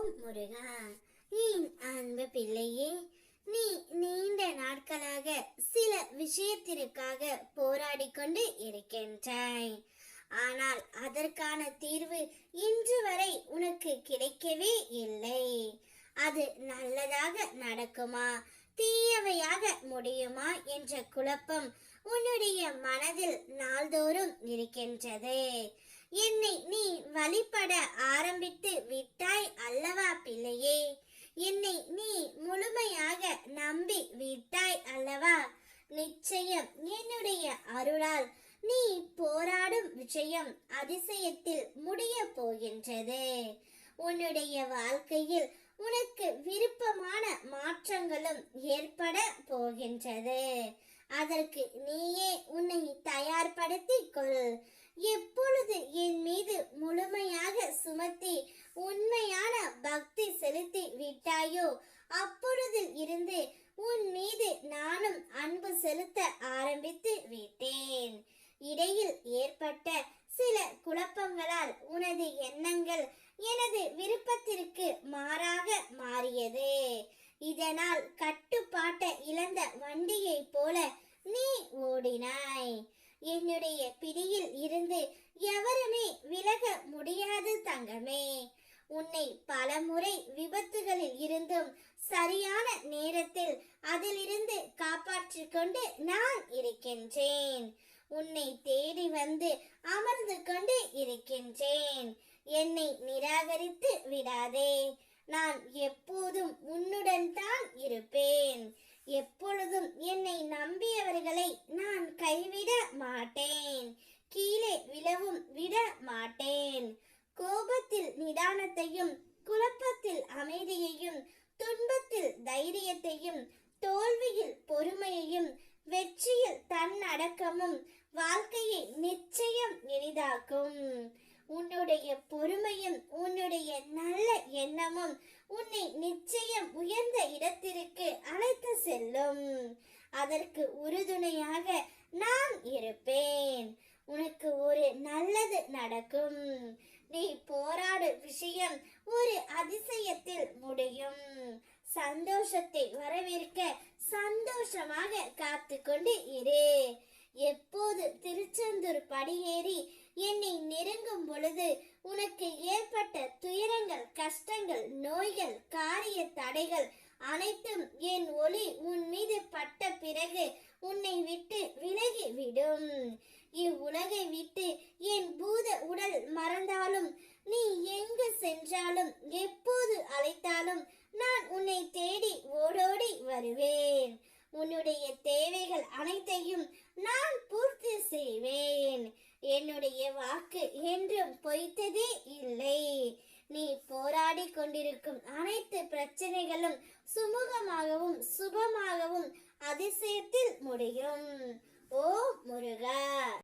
ஓம் முருகா. என் அன்பு பிள்ளையே, நீ நீண்ட நாட்களாக சில விஷயத்திற்காக போராடி கொண்டு இருக்கின்றாய். ஆனால் அதற்கான தீர்வு இன்று வரை உனக்கு கிடைக்கவே இல்லை. அது நல்லதாக நடக்குமா, தீயவையாக முடியுமா என்ற குழப்பம் உன்னுடைய மனதில் நாள்தோறும் இருக்கின்றது. என்னை நீ வழிபட ஆரம்பித்து விட்டாய் அல்லவா பிள்ளையே? என்னை நீ முழுமையாக நம்பி விட்டாய் அல்லவா? நிச்சயம் என்னுடைய அருளால் நீ போராடும் விஷயம் அதிசயத்தில் முடிய போகின்றது. உன்னுடைய வாழ்க்கையில் உனக்கு விருப்பமான மாற்றங்களும் ஏற்பட போகின்றது. அதற்கு நீயே உன்னை தயார்படுத்திக் கொள். எப்பொழுது என் மீது முழுமையாக சுமத்தி உண்மையான பக்தி செலுத்தி விட்டாயோ அப்பொழுதில் இருந்து உன் மீது நானும் அன்பு செலுத்த ஆரம்பித்து விட்டேன். இடையில் ஏற்பட்ட சில குழப்பங்களால் உனது எண்ணங்கள் எனது விருப்பத்திற்கு மாறாக மாறியது. இதனால் கட்டுப்பாட்டை இழந்த வண்டியை போல நீ ஓடினாய். என்னுடைய பிடியில் இருந்து எவருமே விலக முடியாது தங்கமே. உன்னை பலமுறை விபத்துகளில் இருந்தும் சரியான நேரத்தில் அதிலிருந்து காப்பாற்றிக் கொண்டு நான் இருக்கின்றேன். உன்னை தேடி வந்து அமர்ந்து கொண்டு இருக்கின்றேன். என்னை நிராகரித்து விடாதே. நான் எப்போதும் உன்னுடன் தான் இருப்பேன். எப்பொழுதும் என்னை நம்பியவர்களை நான் கைவிட மாட்டேன். கீழே விழவும் விட மாட்டேன். கோபத்தில் நிதானத்தையும், குழப்பத்தில் அமைதியையும், துன்பத்தில் தைரியத்தையும், தோல்வியில் பொறுமையையும், வெற்றியில் தன்னடக்கமும் வாழ்க்கையை நிச்சயம் எளிதாக்கும். உன்னுடைய பொறுமையும் உன்னுடைய நல்ல எண்ணமும் உன்னை நிச்சயம் உயர்ந்த இடத்திற்கு அழைத்து செல்லும். அதற்கு உறுதுணையாக நான் இருப்பேன். உனக்கு ஒரு நல்லது நடக்கும். நீ போராடும் விஷயம் ஒரு அதிசயத்தில் முடியும். சந்தோஷத்தை வரவேற்க சந்தோஷமாக காத்து கொண்டு இரு. எப்போது திருச்செந்தூர் படியேறி என்னை நெருங்கும் பொழுது உனக்கு ஏற்பட்ட துயரங்கள், கஷ்டங்கள், நோய்கள், காரிய தடைகள் அனைத்தும் என் ஒளி உன் மீது பட்ட பிறகு உன்னை விட்டு விலகி விடும். இவ்வுலகை விட்டு என் பூத உடல் மறந்தாலும், நீ எங்கு சென்றாலும், எப்போது அழைத்தாலும் நான் உன்னை தேடி ஓடோடி வருவேன். உன்னுடைய தேவைகள் அனைத்தையும் நான் பூர்த்தி செய்வேன். என்னுடைய வாக்கு என்றும் பொய்த்ததே இல்லை. நீ போராடி கொண்டிருக்கும் அனைத்து பிரச்சனைகளும் சுமூகமாகவும் சுபமாகவும் அதிசயத்தில் முடியும். ஓ முருகா.